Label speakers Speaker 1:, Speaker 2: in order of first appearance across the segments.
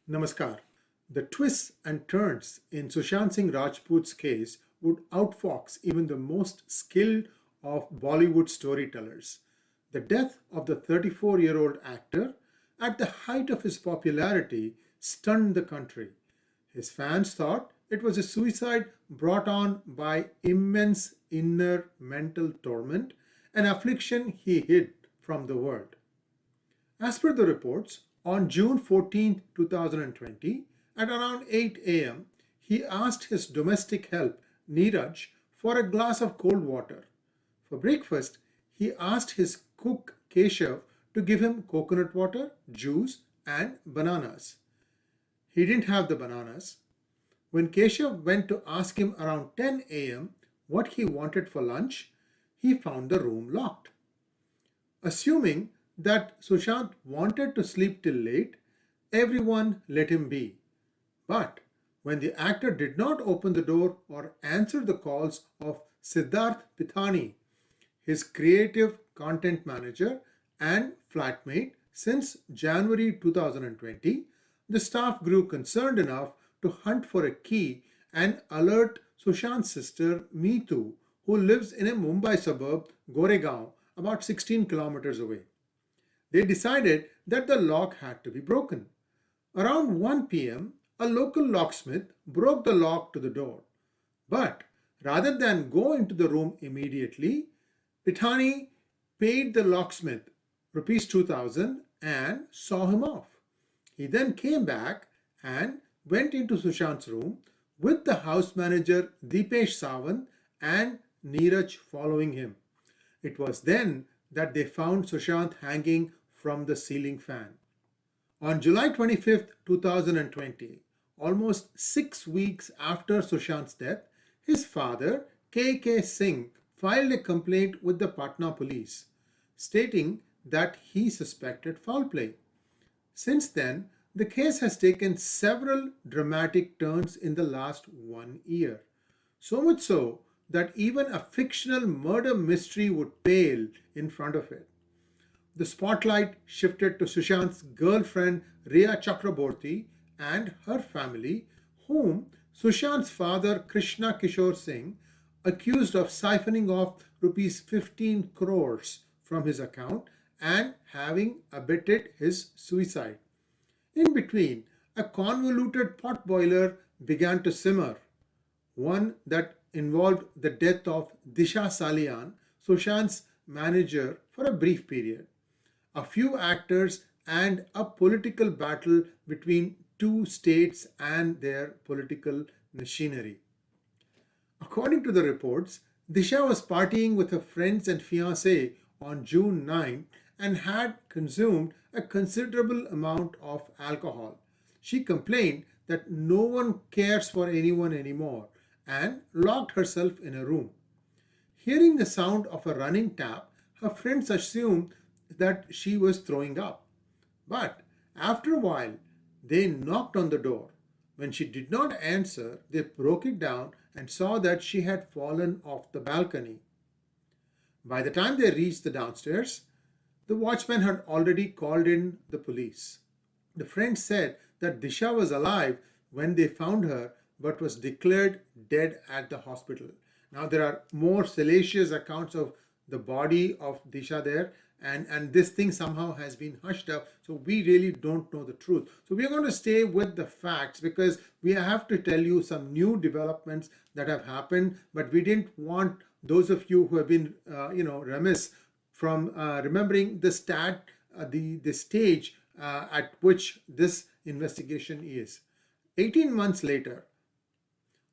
Speaker 1: Namaskar. The twists and turns in Sushant Singh Rajput's case would outfox even the most skilled of Bollywood storytellers. The death of the 34-year-old actor at the height of his popularity stunned the country. His fans thought it was a suicide brought on by immense inner mental torment, an affliction he hid from the world. As per the reports, on June 14, 2020, at around 8 a.m., he asked his domestic help, Neeraj, for a glass of cold water. For breakfast, he asked his cook, Keshav, to give him coconut water, juice, and bananas. He didn't have the bananas. When Keshav went to ask him around 10 a.m. what he wanted for lunch, he found the room locked. Assuming that Sushant wanted to sleep till late, everyone let him be. But when the actor did not open the door or answer the calls of 𝗪𝗀𝗪𝗀𝗀, his creative content manager and flatmate since January 2020, the staff grew concerned enough to hunt for a key and alert Sushant's sister Meetu, who lives in a Mumbai suburb, 𝗀𝗂𝗀𝗀𝗀, about 16 kilometers away. They decided that the lock had to be broken. Around 1 p.m., a local locksmith broke the lock to the door. But rather than go into the room immediately, Pithani paid the locksmith rupees 2,000 and saw him off. He then came back and went into Sushant's room with the house manager 𝗍𝗵𝗀𝗀𝗀𝗀 Sawant and Neeraj following him. It was then that they found Sushant hanging from the ceiling fan. On July 25, 2020, almost 6 weeks after Sushant's death, his father, K.K. Singh, filed a complaint with the Patna police, stating that he suspected foul play. Since then, the case has taken several dramatic turns in the last 1 year. So much so that even a fictional murder mystery would pale in front of it. The spotlight shifted to Sushant's girlfriend Rhea Chakraborty and her family, whom Sushant's father Krishna Kishore Singh accused of siphoning off rupees 15 crores from his account and having abetted his suicide. In between, a convoluted potboiler began to simmer, one that involved the death of Disha Salian, Sushant's manager, for a brief period, a few actors, and a political battle between two states and their political machinery. According to the reports, Disha was partying with her friends and fiancé on June 9 and had consumed a considerable amount of alcohol. She complained that no one cares for anyone anymore and locked herself in a room. Hearing the sound of a running tap, her friends assumed that she was throwing up. But after a while, they knocked on the door. When she did not answer, they broke it down and saw that she had fallen off the balcony. By the time they reached the downstairs, the watchman had already called in the police. The friends said that Disha was alive when they found her, but was declared dead at the hospital. Now, there are more salacious accounts of the body of Disha there, and this thing somehow has been hushed up, so we really don't know the truth. So we are going to stay with the facts because we have to tell you some new developments that have happened, but we didn't want those of you who have been remiss from remembering the stage at which this investigation is. 18 months later,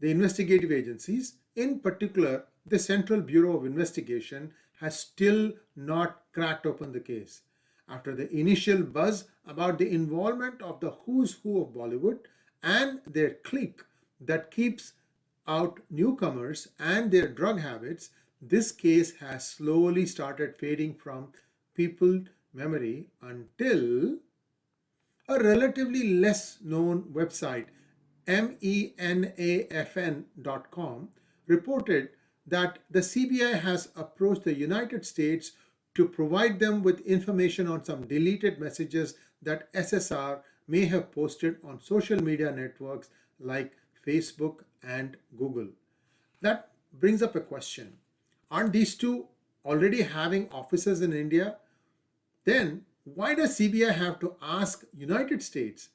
Speaker 1: the investigative agencies, in particular the Central Bureau of Investigation, has still not cracked open the case. After the initial buzz about the involvement of the who's who of Bollywood and their clique that keeps out newcomers and their drug habits, this case has slowly started fading from people's memory until a relatively less known website, MENAFN.com, reported that the CBI has approached the United States to provide them with information on some deleted messages that SSR may have posted on social media networks like Facebook and Google. That brings up a question. Aren't these two already having offices in India? Then why does CBI have to ask United States?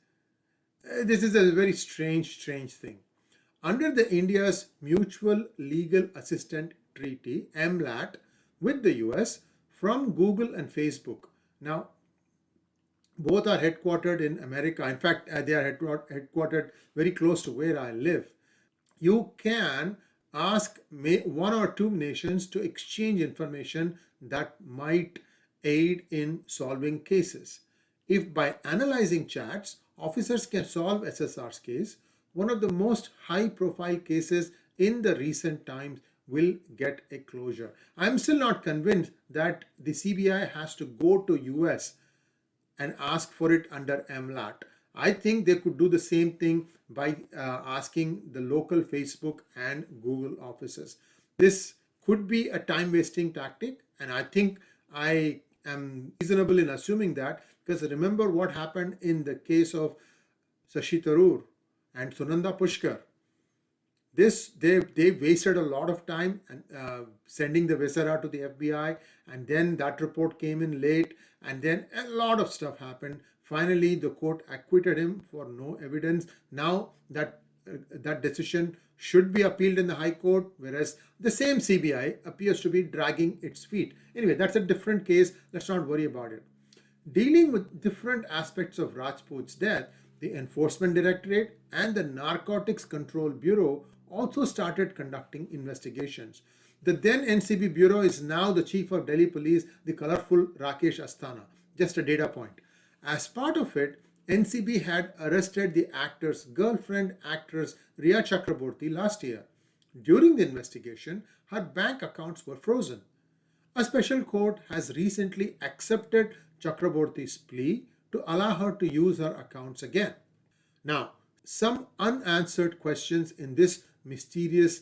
Speaker 1: This is a very strange thing. Under the India's Mutual Legal Assistance Treaty, MLAT, with the US, from Google and Facebook. Now, both are headquartered in America. In fact, they are headquartered very close to where I live. You can ask one or two nations to exchange information that might aid in solving cases. If by analyzing chats, officers can solve SSR's case, one of the most high-profile cases in the recent times will get a closure. I'm still not convinced that the CBI has to go to US and ask for it under MLAT. I think they could do the same thing by asking the local Facebook and Google offices. This could be a time-wasting tactic, and I think I am reasonable in assuming that, because remember what happened in the case of Shashi Tharoor and Sunanda Pushkar. They wasted a lot of time and sending the viscera to the FBI, and then that report came in late, and then a lot of stuff happened. Finally, the court acquitted him for no evidence. Now that decision should be appealed in the High Court, whereas the same CBI appears to be dragging its feet. Anyway, that's a different case. Let's not worry about it. Dealing with different aspects of Rajput's death, the Enforcement Directorate and the Narcotics Control Bureau also started conducting investigations. The then NCB Bureau is now the Chief of Delhi Police, the colorful Rakesh Asthana. Just a data point. As part of it, NCB had arrested the actor's girlfriend, actress Riya Chakraborty, last year. During the investigation, her bank accounts were frozen. A special court has recently accepted Chakraborty's plea to allow her to use her accounts again. Now, some unanswered questions in this mysterious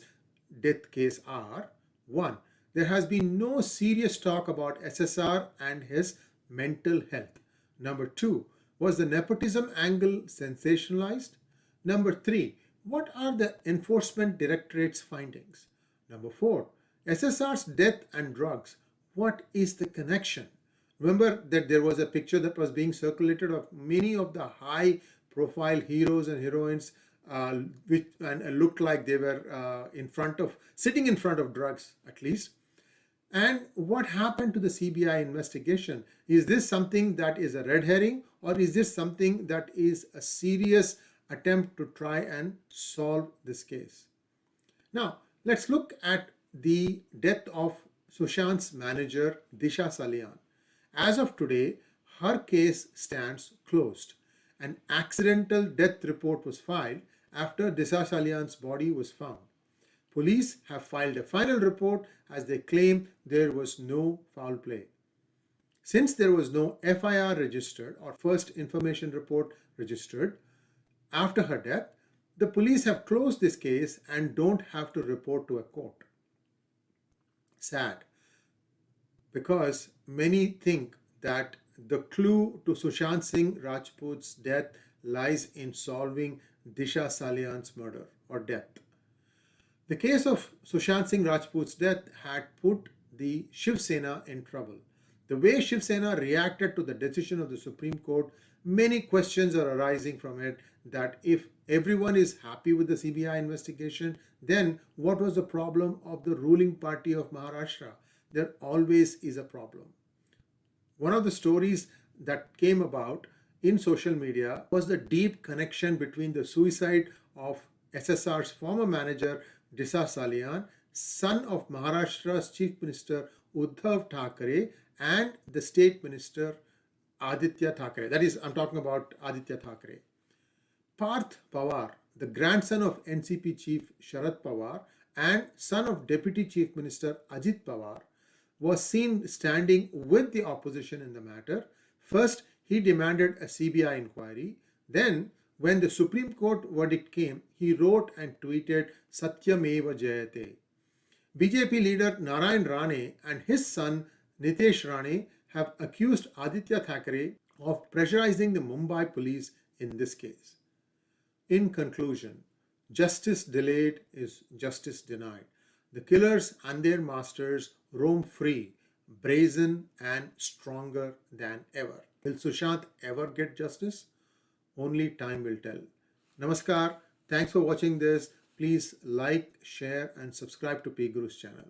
Speaker 1: death case are: 1. There has been no serious talk about SSR and his mental health. Number 2. Was the nepotism angle sensationalized? Number 3. What are the Enforcement Directorate's findings? Number 4. SSR's death and drugs. What is the connection? Remember that there was a picture that was being circulated of many of the high-profile heroes and heroines which looked like they were sitting in front of drugs, at least. And what happened to the CBI investigation? Is this something that is a red herring, or is this something that is a serious attempt to try and solve this case? Now, let's look at the death of Sushant's manager, Disha Salian. As of today, her case stands closed. An accidental death report was filed after Disha Salian's body was found. Police have filed a final report as they claim there was no foul play. Since there was no FIR registered or first information report registered after her death, the police have closed this case and don't have to report to a court. Sad, because many think that the clue to Sushant Singh Rajput's death lies in solving Disha Salian's murder or death. The case of Sushant Singh Rajput's death had put the Shiv Sena in trouble. The way Shiv Sena reacted to the decision of the Supreme Court, many questions are arising from it, that if everyone is happy with the CBI investigation, then what was the problem of the ruling party of Maharashtra? There always is a problem. One of the stories that came about in social media was the deep connection between the suicide of SSR's former manager Disha Salian, son of Maharashtra's Chief Minister 𝗀𝗃𝗀𝗀𝗃𝗃 and the State Minister Aditya Thackeray. That is, I'm talking about Aditya Thackeray. Parth Pawar, the grandson of NCP Chief Sharad Pawar and son of Deputy Chief Minister Ajit Pawar, was seen standing with the opposition in the matter. First, he demanded a CBI inquiry. Then, when the Supreme Court verdict came, he wrote and tweeted "Satyameva Jayate." BJP leader Narayan Rane and his son Nitesh Rane have accused Aditya Thackeray of pressurizing the Mumbai police in this case. In conclusion, justice delayed is justice denied. The killers and their masters roam free, brazen and stronger than ever. Will Sushant ever get justice? Only time will tell. Namaskar. Thanks for watching this. Please like, share and subscribe to PGurus channel.